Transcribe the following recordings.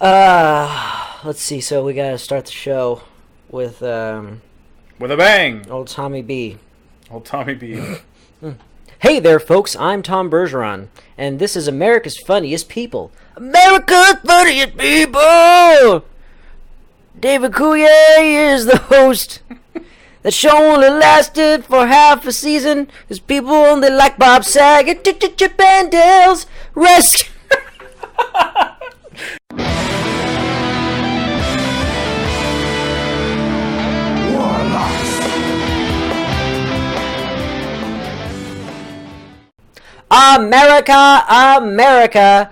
Let's see. So we gotta start the show with a bang. Old Tommy B. Old Tommy B. Hey there, folks. I'm Tom Bergeron, and this is America's Funniest People. America's Funniest People. David Coulier is the host. That show only lasted for half a season, because people only like Bob Saget, Chip and Dale's Rescue. Warlocks. America, America,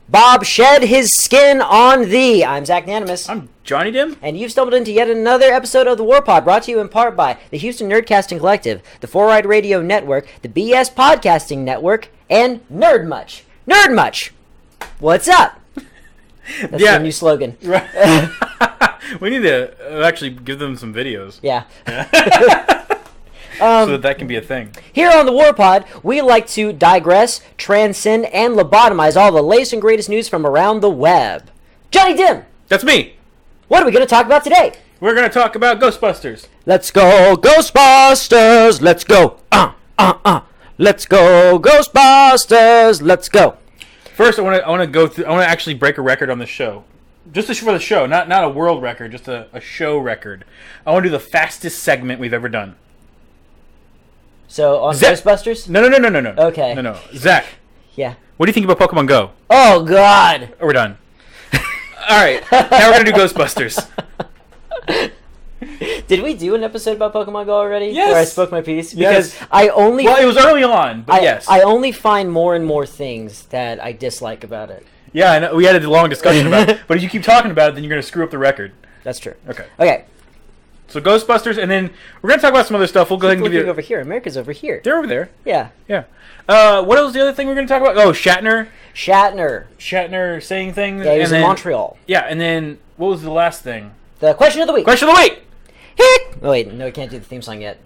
Bob shed his skin on thee. I'm Zach Nanimus. I'm Johnny Dim. And you've stumbled into yet another episode of the WarPod, brought to you in part by the Houston Nerdcasting Collective, the 4-Ride Radio Network, the BS Podcasting Network, and Nerd Much. Nerd Much! What's up? That's the new slogan. Right. We need to actually give them some videos. Yeah. So that can be a thing. Here on the WarPod, we like to digress, transcend, and lobotomize all the latest and greatest news from around the web. Johnny Dim! That's me. What are we going to talk about today? We're going to talk about Ghostbusters. Let's go, Ghostbusters! Let's go! Let's go, Ghostbusters! Let's go! First, I want to go through. I want to actually break a record on the show, just for the show, not a world record, just a show record. I want to do the fastest segment we've ever done. So on Ghostbusters? No. Okay. No. Zach. Yeah. What do you think about Pokemon Go? Oh God. We're done. All right. Now we're gonna do Ghostbusters. Did we do an episode about Pokemon Go already? Yes. Where I spoke my piece? Because yes. Well, it was early on, but yes. I only find more and more things that I dislike about it. Yeah, I know. We had a long discussion about it. But if you keep talking about it, then you're going to screw up the record. That's true. Okay. So Ghostbusters, and then we're going to talk about some other stuff. We'll go ahead and give you... over here. America's over here. They're over there. Yeah. What else was the other thing we're going to talk about? Oh, Shatner saying things. Yeah, he was in Montreal. Yeah, and then what was the last thing? The question of the week. Question of the week! Oh, wait. No, we can't do the theme song yet.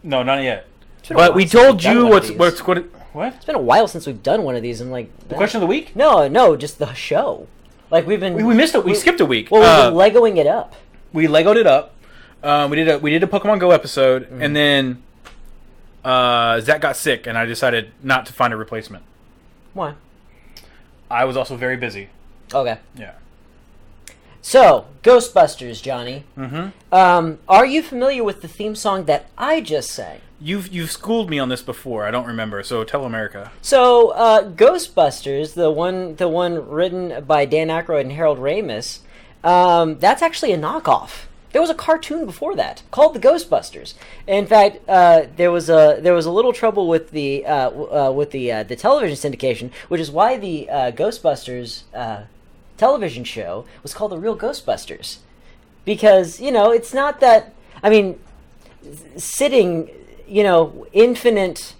No, not yet. But we told you what? It's been a while since we've done one of these. I'm like... The question of the week? No, just the show. Like, we've been... We missed it. We skipped a week. Well, we've been Legoing it up. We Legoed it up. We did a Pokemon Go episode, and then Zach got sick, and I decided not to find a replacement. Why? I was also very busy. Okay. Yeah. So, Ghostbusters, Johnny. Mm-hmm. Are you familiar with the theme song that I just sang? You've schooled me on this before. I don't remember, so tell America. So, Ghostbusters, the one written by Dan Aykroyd and Harold Ramis, that's actually a knockoff. There was a cartoon before that called the Ghostbusters. In fact, there was a little trouble with the television syndication, which is why the Ghostbusters television show was called The Real Ghostbusters, because it's not that. I mean, sitting infinite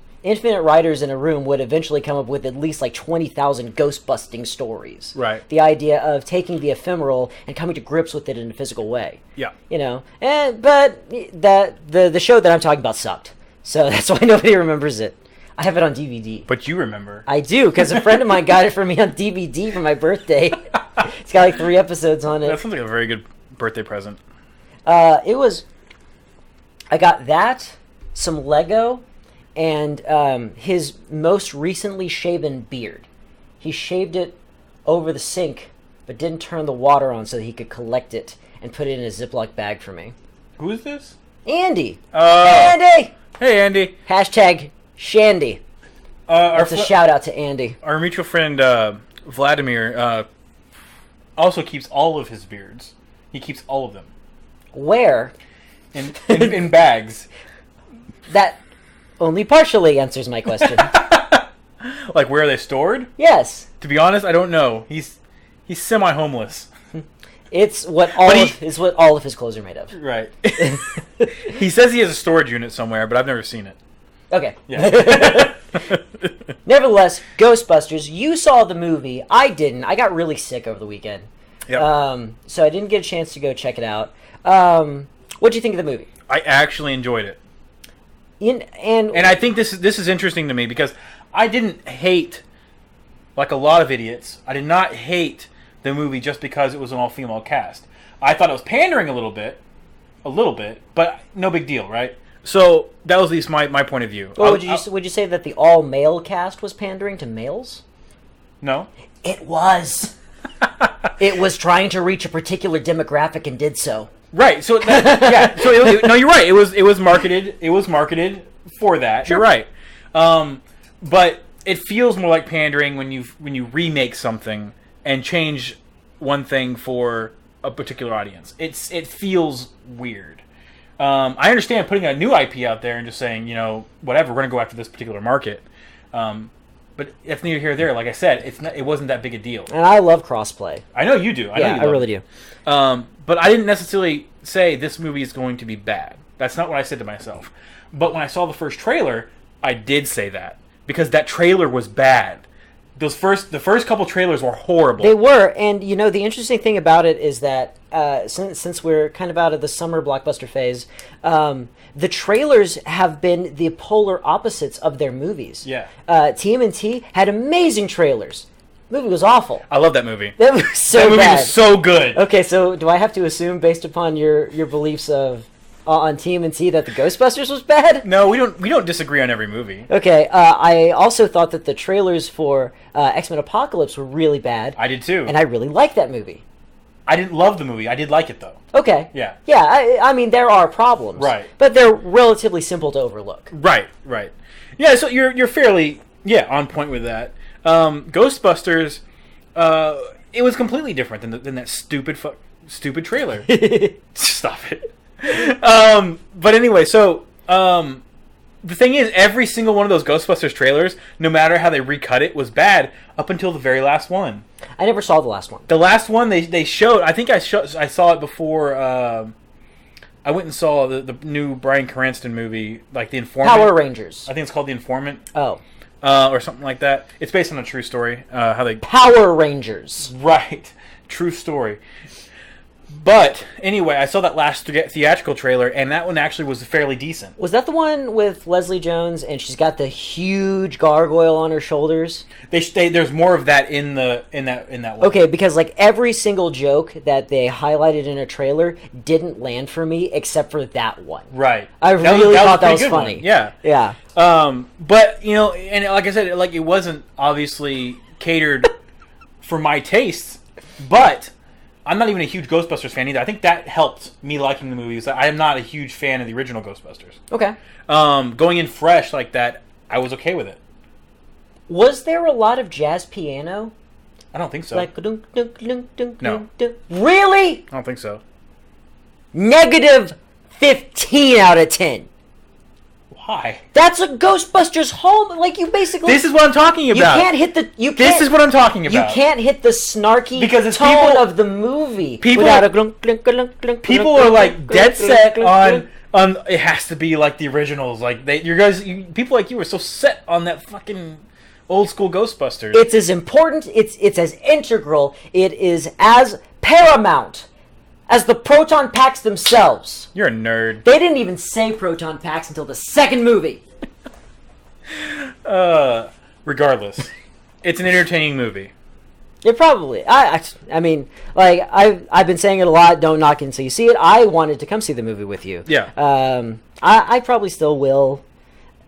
writers in a room would eventually come up with at least like 20,000 ghost-busting stories. Right. The idea of taking the ephemeral and coming to grips with it in a physical way. Yeah. But the show that I'm talking about sucked. So that's why nobody remembers it. I have it on DVD. But you remember. I do, because a friend of mine got it for me on DVD for my birthday. It's got like 3 episodes on it. That sounds like a very good birthday present. I got that, some Lego, and his most recently shaven beard. He shaved it over the sink, but didn't turn the water on so that he could collect it and put it in a Ziploc bag for me. Who is this? Andy! Andy! Hey, Andy. # Shandy. That's a shout out to Andy. Our mutual friend Vladimir also keeps all of his beards. He keeps all of them. Where? In bags. That only partially answers my question. Like, where are they stored? Yes. To be honest, I don't know. He's semi-homeless. It's what all of his clothes are made of. Right. He says he has a storage unit somewhere, but I've never seen it. Okay. Yeah. Nevertheless, Ghostbusters, you saw the movie. I didn't. I got really sick over the weekend. Yep. So I didn't get a chance to go check it out. What'd you think of the movie? I actually enjoyed it. And I think this is interesting to me because I didn't hate, like a lot of idiots, I did not hate the movie just because it was an all-female cast. I thought it was pandering a little bit, but no big deal, right? So that was at least my point of view. Well, would you say that the all-male cast was pandering to males? No. It was. It was trying to reach a particular demographic and did so. Right. So yeah. So no, you're right. It was marketed. It was marketed for that. Sure. You're right. But it feels more like pandering when you remake something and change one thing for a particular audience. It feels weird. I understand putting a new IP out there and just saying, whatever, we're gonna go after this particular market. But it's neither here nor there. Like I said, it wasn't that big a deal. And I love crossplay. I know you do. I really do. But I didn't necessarily say this movie is going to be bad. That's not what I said to myself. But when I saw the first trailer, I did say that. Because that trailer was bad. The first couple trailers were horrible. They were, and the interesting thing about it is that since we're kind of out of the summer blockbuster phase, the trailers have been the polar opposites of their movies. Yeah. TMNT had amazing trailers. The movie was awful. I love that movie. That was so That movie bad. was so good. Okay, so do I have to assume, based upon your beliefs of on TMNT, that the Ghostbusters was bad? No, we don't disagree on every movie. Okay, I also thought that the trailers for X-Men Apocalypse were really bad. I did too. And I really liked that movie. I didn't love the movie. I did like it though. Okay. Yeah. Yeah, I mean, there are problems. Right. But they're relatively simple to overlook. Right. Yeah, so you're fairly on point with that. Ghostbusters, it was completely different than that stupid trailer. Stop it. But anyway, so the thing is, every single one of those Ghostbusters trailers, no matter how they recut it, was bad up until the very last one. I never saw the last one. The last one they showed, I think I saw it before. I went and saw the new Bryan Cranston movie, like The Informant. Power Rangers. I think it's called The Informant. Oh. Or something like that. It's based on a true story. How they Power Rangers. Right. True story. But anyway, I saw that last theatrical trailer, and that one actually was fairly decent. Was that the one with Leslie Jones, and she's got the huge gargoyle on her shoulders? There's more of that in that one. Okay, because like every single joke that they highlighted in a trailer didn't land for me except for that one. Right. I really thought that was a pretty good funny. one. Yeah. Yeah. But and like I said, like it wasn't obviously catered for my tastes, but I'm not even a huge Ghostbusters fan either. I think that helped me liking the movies. I am not a huge fan of the original Ghostbusters. Okay. Going in fresh like that, I was okay with it. Was there a lot of jazz piano? I don't think so. Like dunk, dunk, dunk, dunk, No. dunk, dunk. Really? I don't think so. Negative 15 out of 10. Why? That's a Ghostbusters home. Like you basically. This is what I'm talking You about. can't hit the. This is what I'm talking about. You can't hit the snarky Because it's tone people- of the movie people- without a glunk, glunk, glunk, glunk, People glunk, are like glunk, dead glunk, set glunk, on it has to be like the originals. Like people like you are so set on that fucking old school Ghostbusters. It's as important. It's as integral. It is as paramount as the proton packs themselves. You're a nerd. They didn't even say proton packs until the second movie. Regardless, it's an entertaining movie. It probably. I mean, like I've been saying it a lot. Don't knock it until you see it. I wanted to come see the movie with you. Yeah. I probably still will,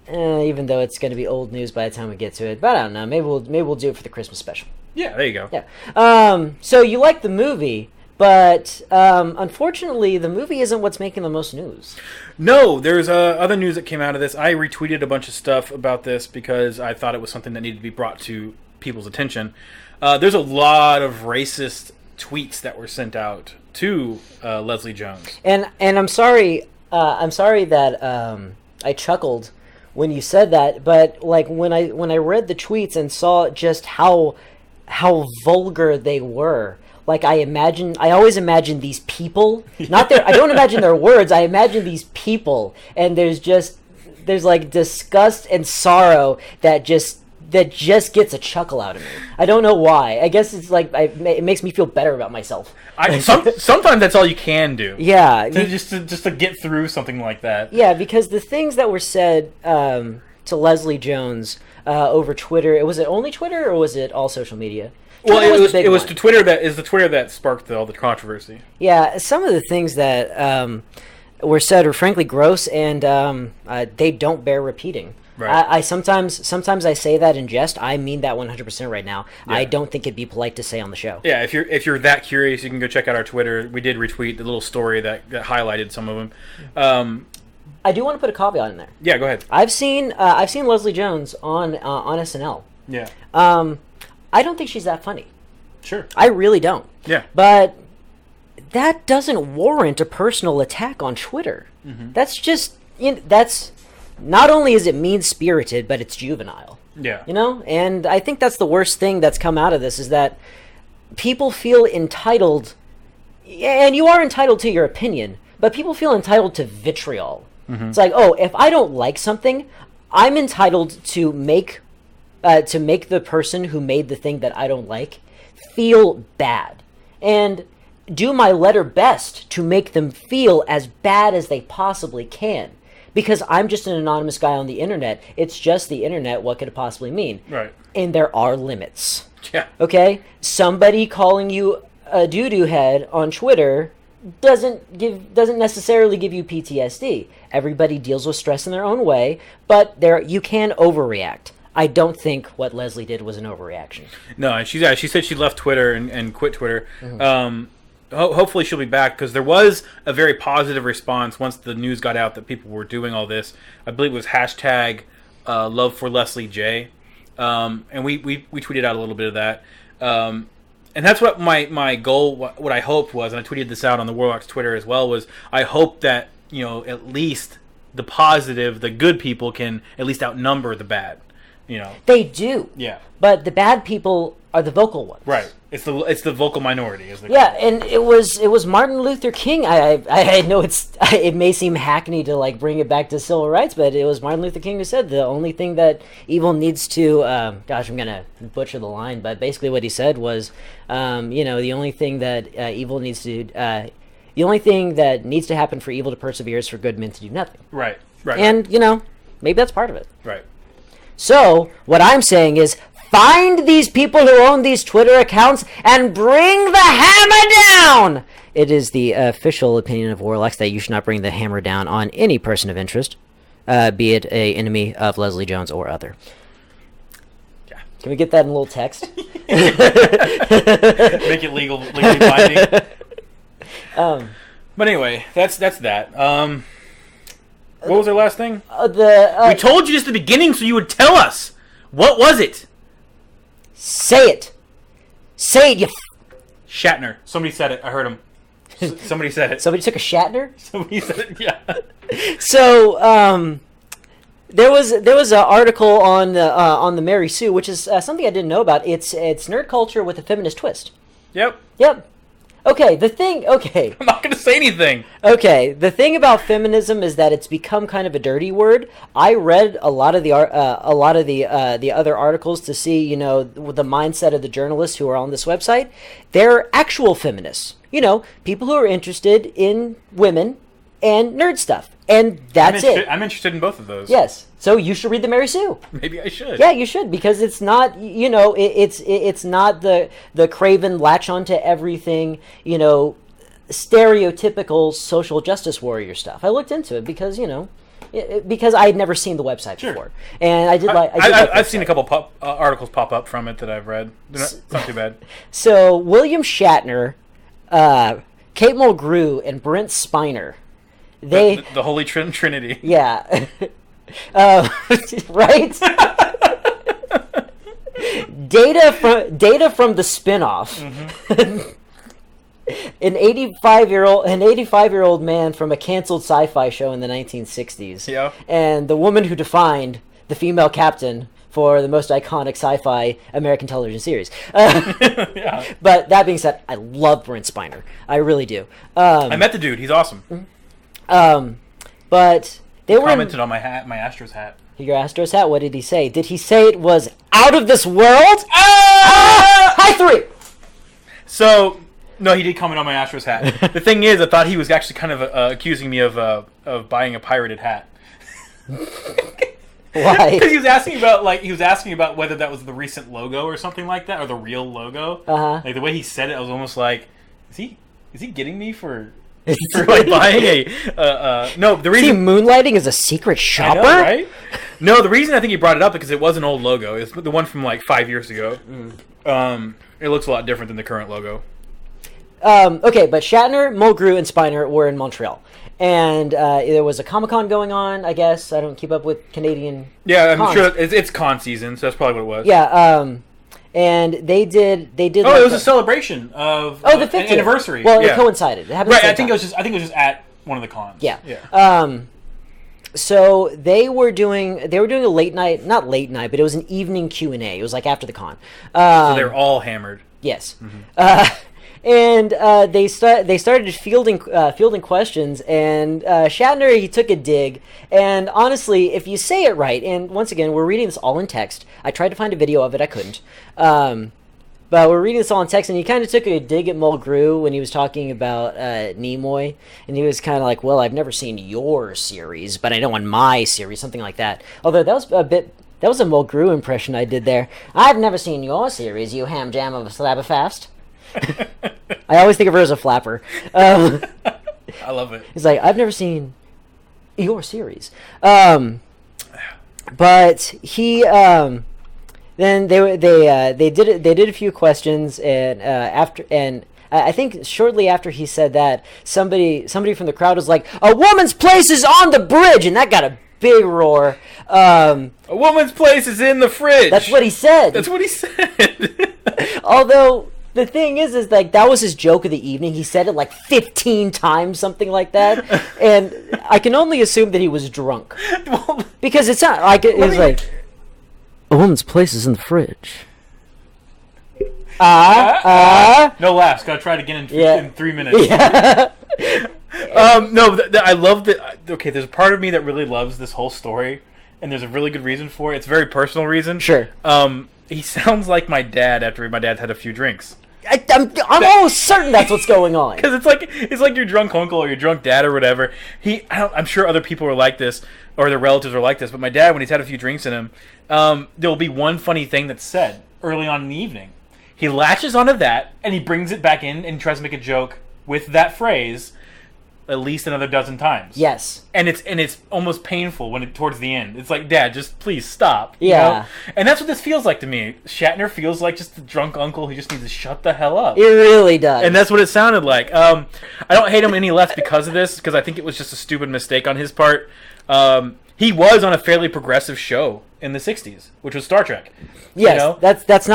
even though it's going to be old news by the time we get to it. But I don't know. Maybe we'll do it for the Christmas special. Yeah. There you go. Yeah. So you like the movie, but unfortunately, the movie isn't what's making the most news. No, there's other news that came out of this. I retweeted a bunch of stuff about this because I thought it was something that needed to be brought to people's attention. There's a lot of racist tweets that were sent out to Leslie Jones. And I'm sorry. I'm sorry that I chuckled when you said that. But like when I read the tweets and saw just how vulgar they were. Like I always imagine these people. Not their. I don't imagine their words. I imagine these people, and there's like disgust and sorrow that just gets a chuckle out of me. I don't know why. I guess it's like it makes me feel better about myself. Sometimes that's all you can do. Yeah, Just to get through something like that. Yeah, because the things that were said, to Leslie Jones over Twitter. Was it only Twitter or was it all social media? Well, Twitter it was the to Twitter that sparked all the controversy. Yeah, some of the things that were said were frankly gross, and they don't bear repeating. Right. I sometimes I say that in jest. I mean that 100% right now. Yeah. I don't think it'd be polite to say on the show. Yeah, if you're that curious, you can go check out our Twitter. We did retweet the little story that highlighted some of them. I do want to put a caveat in there. Yeah, go ahead. I've seen Leslie Jones on SNL. Yeah. I don't think she's that funny. Sure. I really don't. Yeah. But that doesn't warrant a personal attack on Twitter. Mm-hmm. That's just that's not only is it mean-spirited, but it's juvenile. Yeah. You know? And I think that's the worst thing that's come out of this is that people feel entitled, and you are entitled to your opinion, but people feel entitled to vitriol. Mm-hmm. It's like, oh, if I don't like something, I'm entitled to make the person who made the thing that I don't like feel bad. And do my letter best to make them feel as bad as they possibly can. Because I'm just an anonymous guy on the internet. It's just the internet. What could it possibly mean? Right. And there are limits. Yeah. Okay? Somebody calling you a doo-doo head on Twitter doesn't necessarily give you PTSD. Everybody deals with stress in their own way, but you can overreact. I don't think what Leslie did was an overreaction. No, and she said she left Twitter and quit Twitter. Mm-hmm. Hopefully she'll be back, because there was a very positive response once the news got out that people were doing all this. I believe it was hashtag love for Leslie J. And we tweeted out a little bit of that. And that's what my goal, what I hoped was, and I tweeted this out on the Warlocks Twitter as well, was I hope that, at least the positive, the good people can at least outnumber the bad. They do. Yeah. But the bad people are the vocal ones. Right. It's the vocal minority. And it was Martin Luther King. I know it may seem hackney to like bring it back to civil rights, but it was Martin Luther King who said the only thing that evil needs to I'm gonna butcher the line, but basically what he said was the only thing that evil needs to the only thing that needs to happen for evil to persevere is for good men to do nothing. Right. And maybe that's part of it. Right. So what I'm saying is, find these people who own these Twitter accounts and bring the hammer down! It is the official opinion of Warlocks that you should not bring the hammer down on any person of interest, be it an enemy of Leslie Jones or other. Yeah. Can we get that in a little text? Make it legally binding. But anyway, that's that. What was our last thing? We told you just at the beginning so you would tell us. What was it? Say it. Say it, you Shatner. Somebody said it. I heard him. Somebody said it. Somebody took a Shatner? Somebody said it, yeah. So, there was an article on the Mary Sue, which is something I didn't know about. It's nerd culture with a feminist twist. Yep. Okay, I'm not going to say anything. Okay, the thing about feminism is that it's become kind of a dirty word. I read a lot of the other articles to see, the mindset of the journalists who are on this website. They're actual feminists. People who are interested in women and nerd stuff. And that's it. I'm interested in both of those. Yes. So you should read the Mary Sue. Maybe I should. Yeah, you should, because it's not, it's not the craven latch onto everything, stereotypical social justice warrior stuff. I looked into it because, because I had never seen the website before, and I've seen a couple articles pop up from it that I've read. It's not too bad. So William Shatner, Kate Mulgrew, and Brent Spiner. The Holy Trinity. Yeah. Right? Data from the spin-off. Mm-hmm. An 85-year-old man from a canceled sci-fi show in the 1960s. Yeah. And the woman who defined the female captain for the most iconic sci-fi American television series. Yeah. But that being said, I love Brent Spiner. I really do. I met the dude. He's awesome. But they were commented on my hat, my Astros hat. Your Astros hat? What did he say? Did he say it was out of this world? High three! So, no, he did comment on my Astros hat. The thing is, I thought he was actually kind of accusing me of buying a pirated hat. Why? Because he was asking about whether that was the recent logo or something like that, or the real logo. Like the way he said it, I was almost like, is he getting me for like buying a no? The reason moonlighting as a secret shopper, I know, right? No, the reason I think he brought it up because it was an old logo. It's the one from like 5 years ago. It looks a lot different than the current logo. Okay, but Shatner, Mulgrew, and Spiner were in Montreal. And there was a Comic-Con going on, I guess. I don't keep up with Canadian Yeah, I'm cons. sure it's con season, so that's probably what it was. Yeah, and they did. Oh, like it was a celebration of the 50th anniversary. Well, yeah. it coincided. It happened Right, at the I same think it was just at one of the cons. Yeah. Yeah. So they were doing a late night, not late night, but it was an evening Q&A. It was like after the con. So they were all hammered. Yes. And they started fielding questions, and Shatner, he took a dig. And honestly, if you say it right, and once again, we're reading this all in text. I tried to find a video of it, I couldn't. But we're reading this all in text, and he kind of took a dig at Mulgrew when he was talking about Nimoy, and he was kind of like, "Well, I've never seen your series, but I know on my series," something like that. Although that was a Mulgrew impression I did there. "I've never seen your series, you ham jam of a slabberfast." I always think of her as a flapper. I love it. He's like, "I've never seen your series," but he then they did a few questions, and I think shortly after he said that, somebody from the crowd was like, "A woman's place is on the bridge," and that got a big roar. A woman's place is in the fridge. That's what he said. That's what he said. Although the thing is like that was his joke of the evening. He said it like 15 times, something like that, and I can only assume that he was drunk because it's not like it was like a woman's place is in the fridge. No laughs. Gotta try it again in 3 minutes. Yeah. No, I love that. Okay, there's a part of me that really loves this whole story, and there's a really good reason for it. It's a very personal reason. Sure. He sounds like my dad after my dad had a few drinks. I'm almost certain that's what's going on. Because it's like your drunk uncle or your drunk dad or whatever. I'm sure other people are like this, or their relatives are like this. But my dad, when he's had a few drinks in him, there will be one funny thing that's said early on in the evening. He latches onto that and he brings it back in and tries to make a joke with that phrase at least another dozen times. Yes. And it's almost painful towards the end. It's like, Dad, just please stop. Yeah. You know? And that's what this feels like to me. Shatner feels like just a drunk uncle who just needs to shut the hell up. It really does. And that's what it sounded like. I don't hate him any less because of this, because I think it was just a stupid mistake on his part. He was on a fairly progressive show in the 60s, which was Star Trek. Yes, you know? that's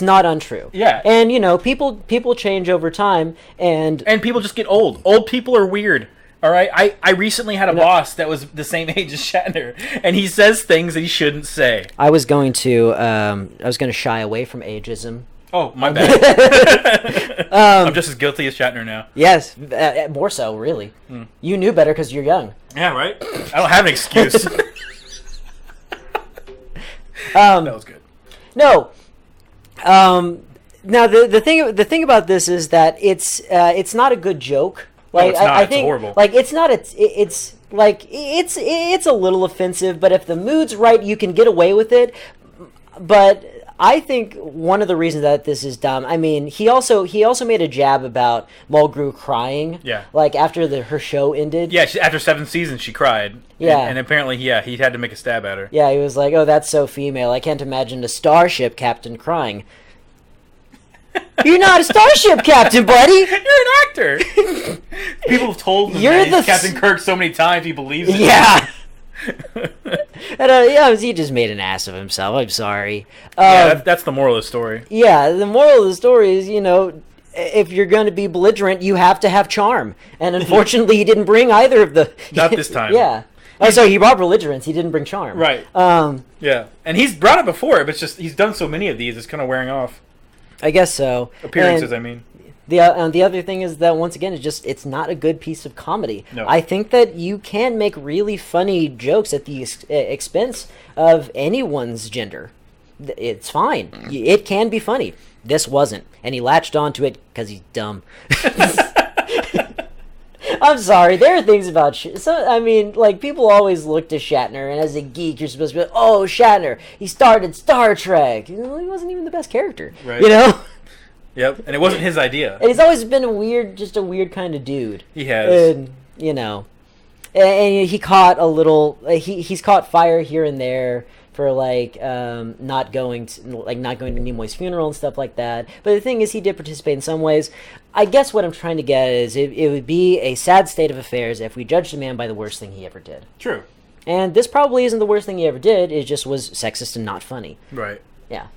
not untrue. Yeah. And people change over time, and people just get old. Old people are weird. All right, I recently had a boss that was the same age as Shatner, and he says things that he shouldn't say. I was going to shy away from ageism. Oh, my bad. I'm just as guilty as Shatner now. Yes, more so, really. You knew better because you're young. Yeah, right? I don't have an excuse. That was good. No. Now the thing about this is that it's not a good joke. Like, it's not. I think, it's horrible. Like it's not. It's like it's a little offensive, but if the mood's right, you can get away with it. But I think one of the reasons that this is dumb. I mean, he also made a jab about Mulgrew crying. Yeah. Like after her show ended. Yeah. After 7 seasons, she cried. Yeah. And apparently, he had to make a stab at her. Yeah, he was like, "Oh, that's so female. I can't imagine a starship captain crying." You're not a starship captain, buddy. You're an actor. People have told him that he's Captain Kirk so many times he believes it. Yeah. And, he just made an ass of himself. I'm sorry. Yeah, that's the moral of the story. Yeah, the moral of the story is, if you're going to be belligerent, you have to have charm. And unfortunately, he didn't bring either of the... Not this time. Yeah. Oh, sorry, he brought belligerence. He didn't bring charm. Right. Yeah. And he's brought it before, but it's just he's done so many of these, it's kind of wearing off. I guess so. Appearances, I mean. The other thing is that, once again, it's not a good piece of comedy. No. I think that you can make really funny jokes at the expense of anyone's gender. It's fine. It can be funny. This wasn't. And he latched onto it because he's dumb. I'm sorry. There are things about so. I mean, like people always look to Shatner, and as a geek, you're supposed to be like, "Oh, Shatner, he started Star Trek." You know, he wasn't even the best character. Right. You know. Yep, and it wasn't his idea. And he's always been just a weird kind of dude. He has. And, you know, and he caught a little. He's caught fire here and there for not going to Nimoy's funeral and stuff like that. But the thing is, he did participate in some ways. I guess what I'm trying to get is it would be a sad state of affairs if we judged a man by the worst thing he ever did. True. And this probably isn't the worst thing he ever did. It just was sexist and not funny. Right. Yeah.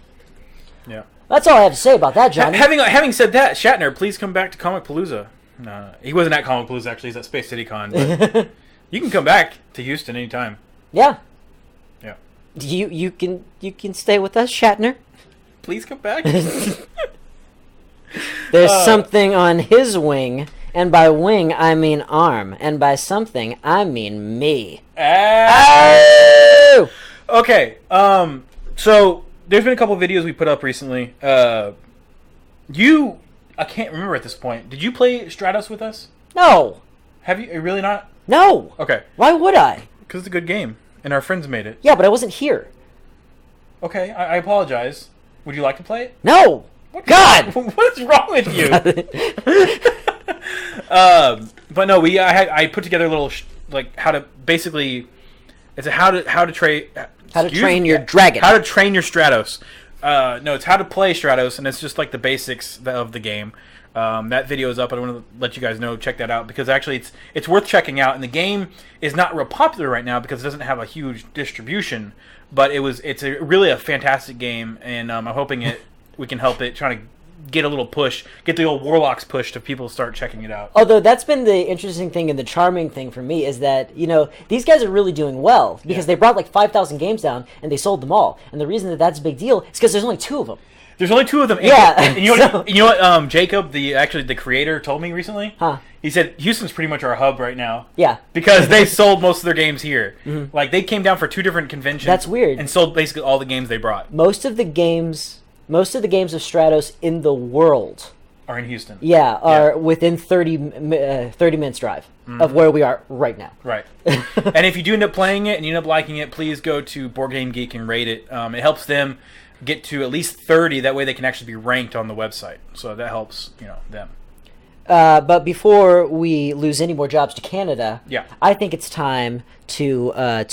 Yeah. That's all I have to say about that, Johnny. Having said that, Shatner, please come back to Comic Palooza. No, he wasn't at Comic Palooza, actually. He's at Space City Con. But you can come back to Houston anytime. Yeah. Yeah. You can stay with us, Shatner. Please come back. There's something on his wing, and by wing I mean arm, and by something I mean me. Oh! Okay. So there's been a couple of videos we put up recently. I can't remember at this point. Did you play Stratos with us? No. Have you really not? No. Okay. Why would I? Because it's a good game, and our friends made it. Yeah, but I wasn't here. Okay, I apologize. Would you like to play it? No. God. What's wrong with you? But no, I put together a little how to basically. It's how to train. How to train your dragon. How to train your Stratos. No, it's how to play Stratos, and it's just like the basics of the game. That video is up. I want to let you guys know. Check that out because actually it's worth checking out. And the game is not real popular right now because it doesn't have a huge distribution. But it's really a fantastic game, and I'm hoping we can help it. Trying to get a little push, get the old Warlocks push to people start checking it out. Although that's been the interesting thing and the charming thing for me is that, these guys are really doing well because they brought 5,000 games down and they sold them all. And the reason that's a big deal is because there's only 2 of them. There's only 2 of them. Yeah. And you know what Jacob, the creator, told me recently? Huh. He said Houston's pretty much our hub right now. Yeah. Because they sold most of their games here. Mm-hmm. They came down for 2 different conventions. That's weird. And sold basically all the games they brought. Most of the games of Stratos in the world are in Houston. Yeah, are within 30 minutes drive of where we are right now. Right. And if you do end up playing it and you end up liking it, please go to Board Game Geek and rate it. It helps them get to at least 30. That way they can actually be ranked on the website. So that helps, them. But before we lose any more jobs to Canada, I think it's time to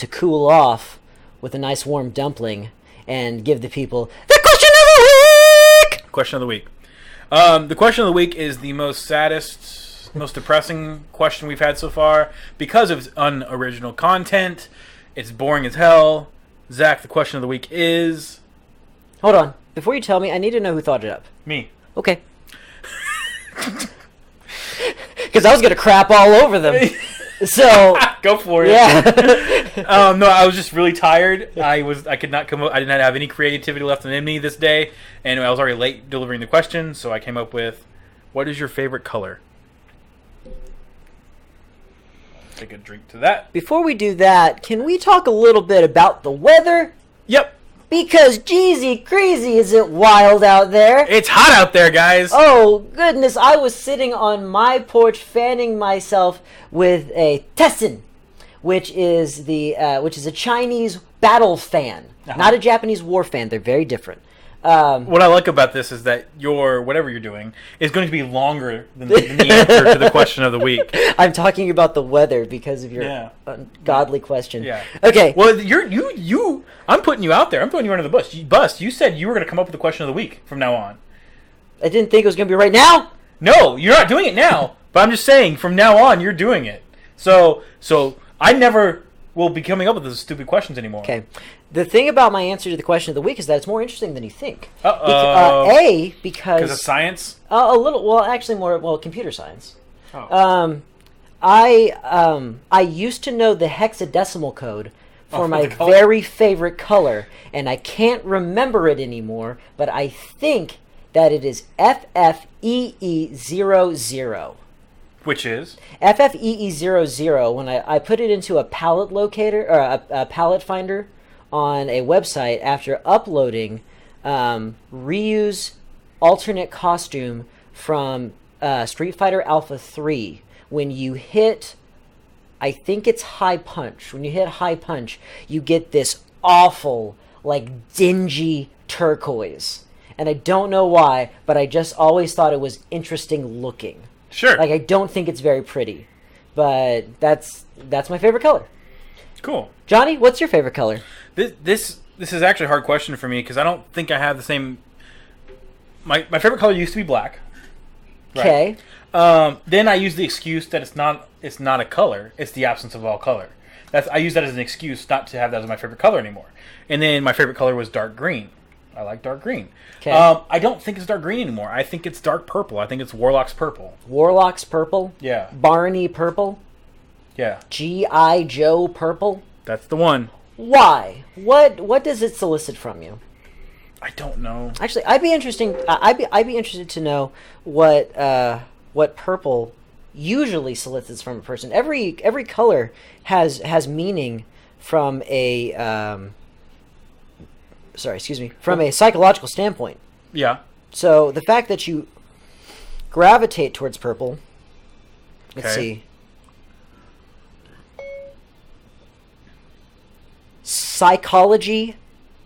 cool off with a nice warm dumpling and give the people the question of the week. Question of the week. The question of the week is the most saddest, most depressing question we've had so far because of its unoriginal content. It's boring as hell. Zach, the question of the week is... Hold on. Before you tell me, I need to know who thought it up. Me. Okay. Because I was going to crap all over them. So go for it. Yeah. No, I was just really tired. I could not come up. I did not have any creativity left in me this day, and I was already late delivering the question. So I came up with, "What is your favorite color?" Take a drink to that. Before we do that, can we talk a little bit about the weather? Yep. Because jeezy crazy, is it wild out there? It's hot out there, guys. Oh goodness! I was sitting on my porch fanning myself with a Tessin, which is a Chinese battle fan, not a Japanese war fan. They're very different. What I like about this is that whatever you're doing is going to be longer than the answer to the question of the week. I'm talking about the weather because of your ungodly question. Yeah. Okay. Well, I'm putting you out there. I'm throwing you under the bus. You said you were going to come up with the question of the week from now on. I didn't think it was going to be right now. No, you're not doing it now. But I'm just saying, from now on, you're doing it. So I never will be coming up with those stupid questions anymore. Okay. The thing about my answer to the question of the week is that it's more interesting than you think. Because of science? A little. Well, actually, computer science. Oh. I used to know the hexadecimal code for my very favorite color, and I can't remember it anymore. But I think that it is FFEE00. Which is? FFEE00. When I put it into a palette locator or a palette finder on a website after uploading Ryu's alternate costume from Street Fighter Alpha 3, when you hit, I think it's high punch. When you hit high punch, you get this awful, like, dingy turquoise. And I don't know why, but I just always thought it was interesting looking. Sure. Like, I don't think it's very pretty, but that's my favorite color. Cool. Johnny, what's your favorite color? This is actually a hard question for me because I don't think I have the same. My favorite color used to be black. Okay. Right. Then I use the excuse that it's not a color. It's the absence of all color. I use that as an excuse not to have that as my favorite color anymore. And then my favorite color was dark green. I like dark green. Okay. I don't think it's dark green anymore. I think it's dark purple. I think it's Warlocks purple. Warlocks purple? Yeah. Barney purple? Yeah. G.I. Joe purple? That's the one. Why? What does it solicit from you? I don't know. Actually, I'd be interested to know what purple usually solicits from a person. Every color has meaning from a from a psychological standpoint. Yeah. So the fact that you gravitate towards purple, let's see. Psychology,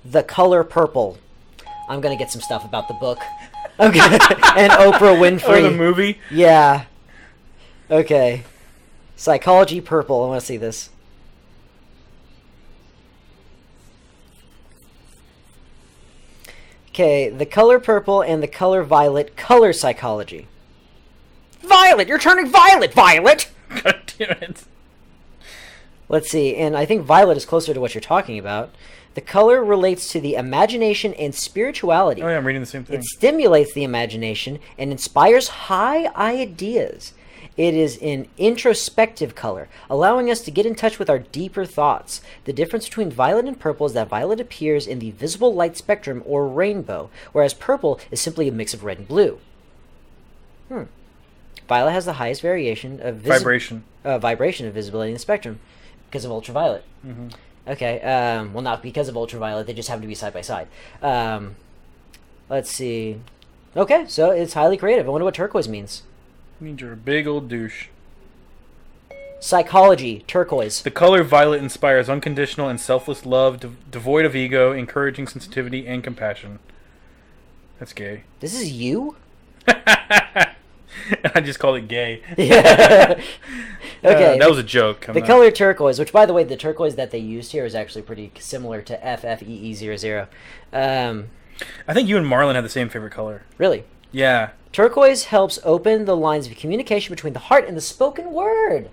the color purple. I'm gonna get some stuff about the book. Okay, and Oprah Winfrey. Or the movie. Yeah. Okay. Psychology purple. I want to see this. Okay, the color purple and the color violet. Color psychology. Violet! You're turning violet, Violet! God damn it. Let's see, and I think violet is closer to what you're talking about. The color relates to the imagination and spirituality. Oh yeah, I'm reading the same thing. It stimulates the imagination and inspires high ideas. It is an introspective color, allowing us to get in touch with our deeper thoughts. The difference between violet and purple is that violet appears in the visible light spectrum or rainbow, whereas purple is simply a mix of red and blue. Violet has the highest variation of vibration of visibility in the spectrum because of ultraviolet. Mm-hmm. Okay, well, not because of ultraviolet, they just happen to be side by side. Let's see. Okay, so it's highly creative. I wonder what turquoise means. Means you're a big old douche. Psychology, turquoise. The color violet inspires unconditional and selfless love, devoid of ego, encouraging sensitivity and compassion. That's gay. This is you? I just called it gay. Yeah. Okay. That was a joke. The color turquoise, which, by the way, the turquoise that they used here is actually pretty similar to FFEE00. I think you and Marlon had the same favorite color. Really? Yeah. Turquoise helps open the lines of communication between the heart and the spoken word.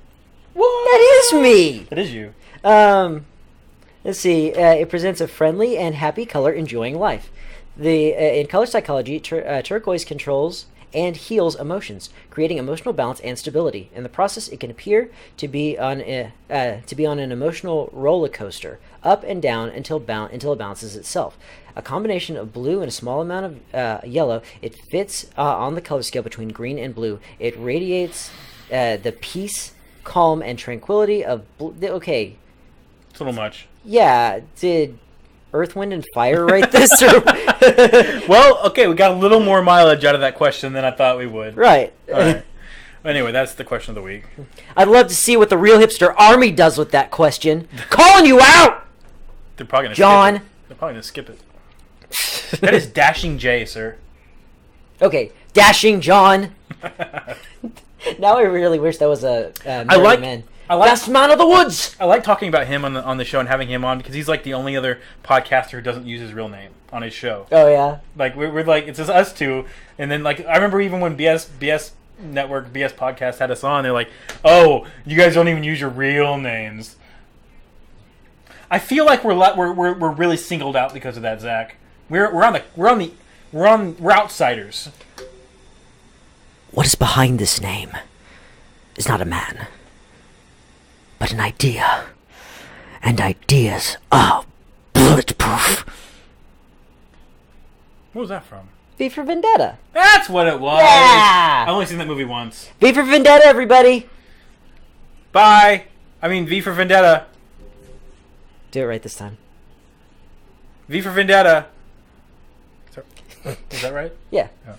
What? That is me! That is you. Let's see. It presents a friendly and happy color enjoying life. In color psychology, turquoise controls and heals emotions, creating emotional balance and stability. In the process, it can appear to be on an emotional roller coaster, up and down until it balances itself. A combination of blue and a small amount of yellow, it fits on the color scale between green and blue. It radiates the peace, calm, and tranquility of okay. It's a little much. Yeah, did Earth, Wind, and Fire write this? Or well, okay, we got a little more mileage out of that question than I thought we would. Right. All right. Anyway, that's the question of the week. I'd love to see what the Real Hipster Army does with that question. Calling you out! They're probably gonna John. skip it. They're probably going to skip it. That is Dashing J, sir. Okay, Dashing John. Now I really wish that was a man. Best man of the woods. I like talking about him on the show and having him on because he's like the only other podcaster who doesn't use his real name on his show. Oh yeah. Like we're like it's just us two, and then like I remember even when BS Network BS Podcast had us on, they're like, "Oh, you guys don't even use your real names." I feel like we're really singled out because of that, Zach. We're outsiders. What is behind this name is not a man, but an idea. And ideas are bulletproof. What was that from? V for Vendetta. That's what it was. Yeah! I've only seen that movie once. V for Vendetta, everybody. Bye. I mean, V for Vendetta. Do it right this time. V for Vendetta. Is that right? Yeah. Yeah.